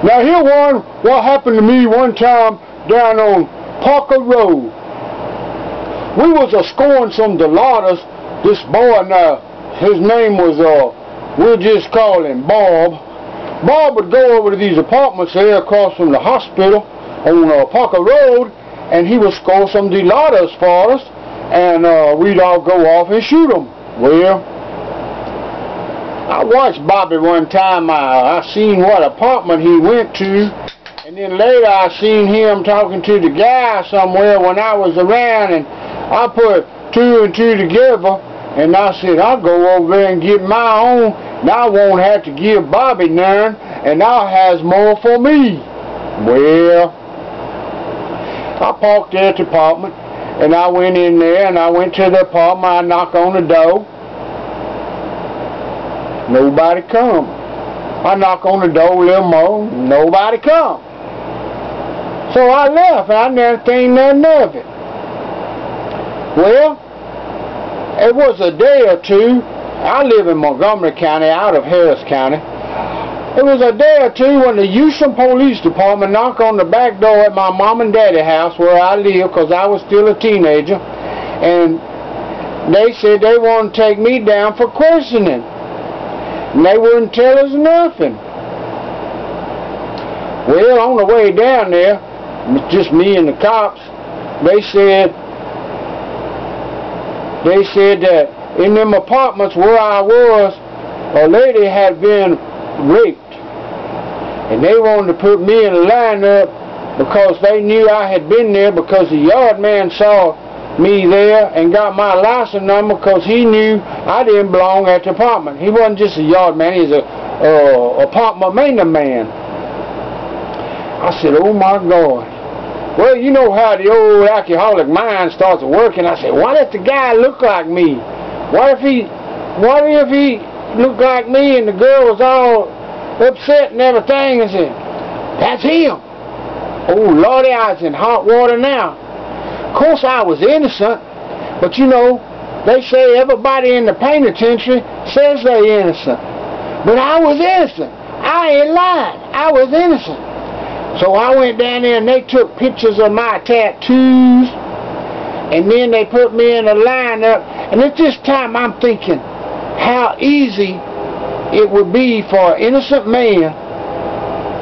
Now here what happened to me one time down on Parker Road. We was scoring some Delatas. This boy now, his name was, we'll just call him Bob. Bob would go over to these apartments there across from the hospital on Parker Road, and he would score some Delatas for us, and we'd all go off and shoot them. Well, I watched Bobby one time. I seen what apartment he went to, and then later I seen him talking to the guy somewhere when I was around, and I put two and two together, and I said, I'll go over there and get my own, and I won't have to give Bobby none, and now has more for me. Well, I parked there at the apartment, and I went in there, and I went to the apartment. I knocked on the door. Nobody come. I knock on the door a little more. Nobody come. So I left, and I never seen nothing of it. Well, it was a day or two. I live in Montgomery County, out of Harris County. It was a day or two when the Houston Police Department knocked on the back door at my mom and daddy house where I live, because I was still a teenager, and they said they wanted to take me down for questioning. And they wouldn't tell us nothing. Well, on the way down there, just me and the cops, they said that in them apartments where I was, a lady had been raped. And they wanted to put me in a lineup because they knew I had been there, because the yard man saw me there and got my license number because he knew I didn't belong at the apartment. He wasn't just a yard man, he was a apartment maintenance man. I said, oh my God. Well, you know how the old alcoholic mind starts working. I said, what if the guy looked like me? What if he looked like me and the girl was all upset and everything? I said, that's him. Oh Lordy, I was in hot water now. Of course I was innocent, but you know, they say everybody in the penitentiary says they're innocent. But I was innocent. I ain't lying. I was innocent. So I went down there and they took pictures of my tattoos, and then they put me in a lineup, and at this time I'm thinking how easy it would be for an innocent man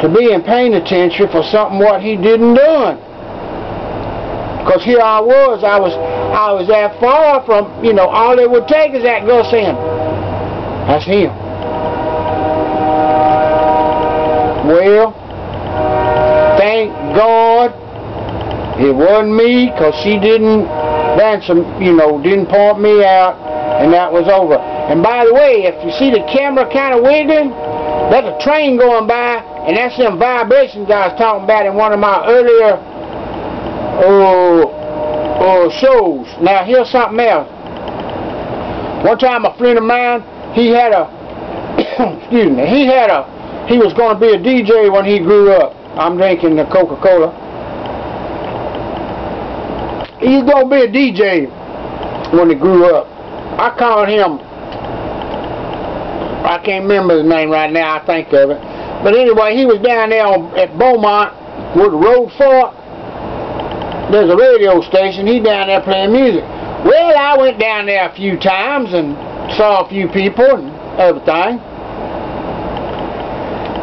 to be in penitentiary for something what he didn't done. Because here I was that far from, you know, all it would take is that girl saying, that's him. Well, thank God it wasn't me, because she didn't ransom, you know, didn't point me out, and that was over. And by the way, if you see the camera kind of wiggling, that's a train going by, and that's them vibrations I was talking about in one of my earlier shows. Now here's something else. One time a friend of mine, he had a excuse me, he was going to be a DJ when he grew up. I'm drinking the Coca-Cola. He was going to be a DJ when he grew up. I called him, I can't remember his name right now, I think of it. But anyway, he was down there at Beaumont with the road fork. There's a radio station. He down there playing music. Well, I went down there a few times and saw a few people and everything.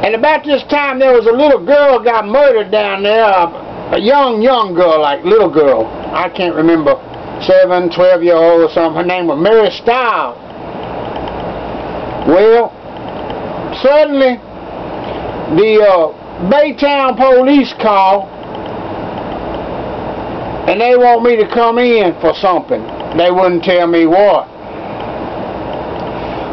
And about this time, there was a little girl got murdered down there. A young girl, like little girl. I can't remember, 7, 12-year-old or something. Her name was Mary Stiles. Well, suddenly, the Baytown police called, and they want me to come in for something. They wouldn't tell me what.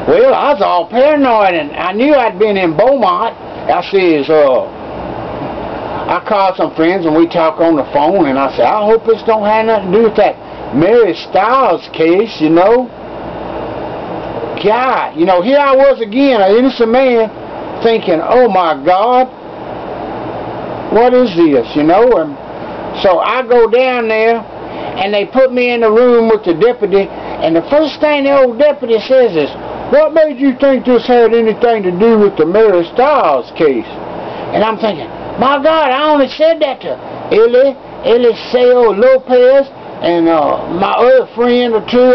Well, I was all paranoid, and I knew I'd been in Beaumont. I says, I called some friends, and we talked on the phone, and I said, I hope this don't have nothing to do with that Mary Stiles case, you know. God, you know, here I was again, an innocent man, thinking, oh my God, what is this, you know? And so I go down there, and they put me in the room with the deputy, and the first thing the old deputy says is, what made you think this had anything to do with the Mary Stiles case? And I'm thinking, my God, I only said that to Eliseo Lopez and my other friend or two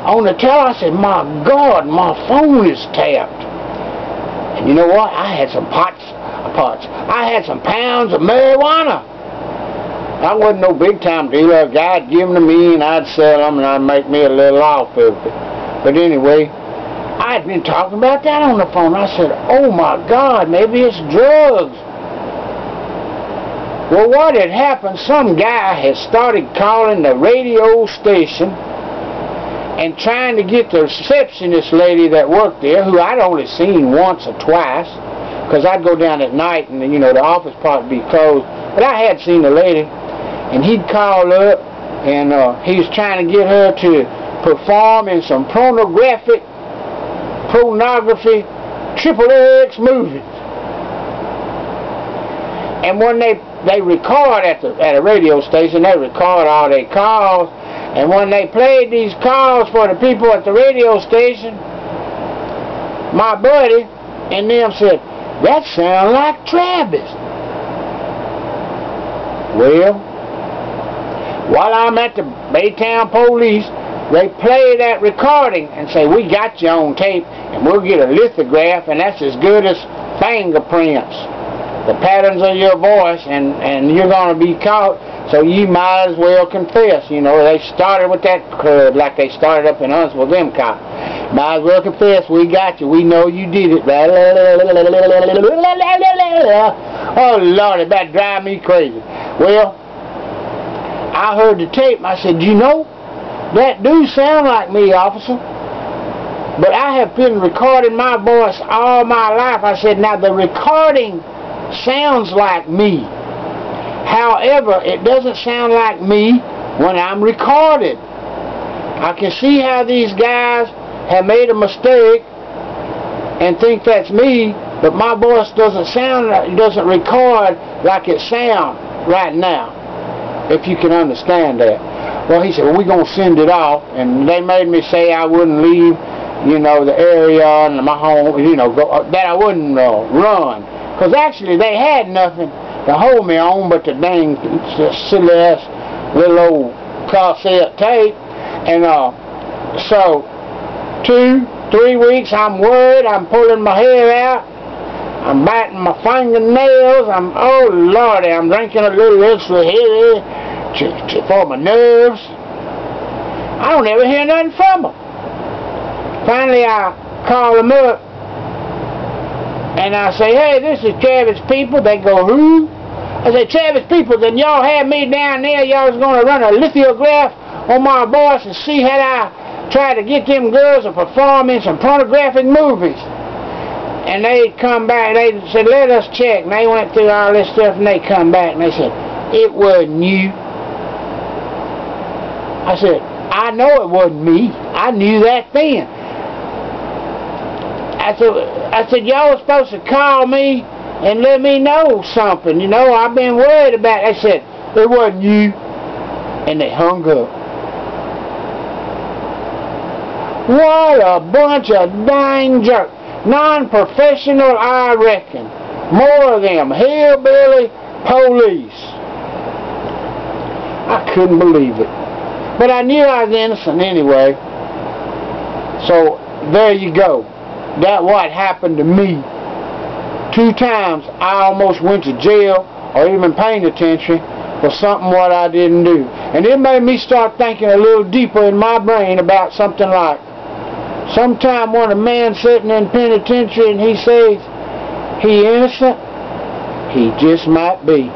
on the tele. I said, my God, my phone is tapped. And you know what? I had some I had some pounds of marijuana. I wasn't no big time dealer. A guy'd give them to me and I'd sell them and I'd make me a little off of it. But anyway, I'd been talking about that on the phone. I said, oh my God, maybe it's drugs. Well, what had happened, some guy had started calling the radio station and trying to get the receptionist lady that worked there, who I'd only seen once or twice, because I'd go down at night and, you know, the office part would be closed. But I had seen the lady, and he'd call up, and he was trying to get her to perform in some pornography, XXX movies. And when they record at a radio station, they record all their calls, and when they played these calls for the people at the radio station, my buddy and them said, that sounds like Travis. Well, while I'm at the Baytown police, they play that recording and say, we got you on tape, and we'll get a lithograph, and that's as good as fingerprints, the patterns of your voice, and you're going to be caught, so you might as well confess. You know, they started with that club like they started up in Huntsville, them cops. Might as well confess, we got you, we know you did it. Oh Lord, it about drive me crazy. Well, I heard the tape and I said, you know, that do sound like me, officer. But I have been recording my voice all my life. I said, now the recording sounds like me. However, it doesn't sound like me when I'm recorded. I can see how these guys have made a mistake and think that's me, but my voice doesn't record like it sounds right now, if you can understand that. Well, he said, well, we're going to send it off, and they made me say I wouldn't leave, you know, the area and my home, you know, that I wouldn't run. Because actually they had nothing to hold me on but the dang silly ass little old cassette tape. And so 2-3 weeks I'm worried, I'm pulling my hair out, I'm biting my fingernails, oh Lordy, I'm drinking a little extra heavy for my nerves. I don't ever hear nothing from them. Finally I call them up and I say, hey, this is Travis People. They go, who? I say, Travis People, then y'all had me down there, y'all was going to run a lithograph on my voice and see how I try to get them girls to perform in some pornographic movies. And they come back, they said, let us check. And they went through all this stuff and they come back and they said, it wasn't you. I said, I know it wasn't me. I knew that then. I said, y'all were supposed to call me and let me know something. You know, I've been worried about it. They said, it wasn't you. And they hung up. What a bunch of dang jerks. Non-professional, I reckon. More of them hillbilly police. I couldn't believe it. But I knew I was innocent anyway. So, there you go. That's what happened to me. 2 times I almost went to jail or even penitentiary for something what I didn't do. And it made me start thinking a little deeper in my brain about something like, sometime when a man sitting in penitentiary and he says he innocent, he just might be.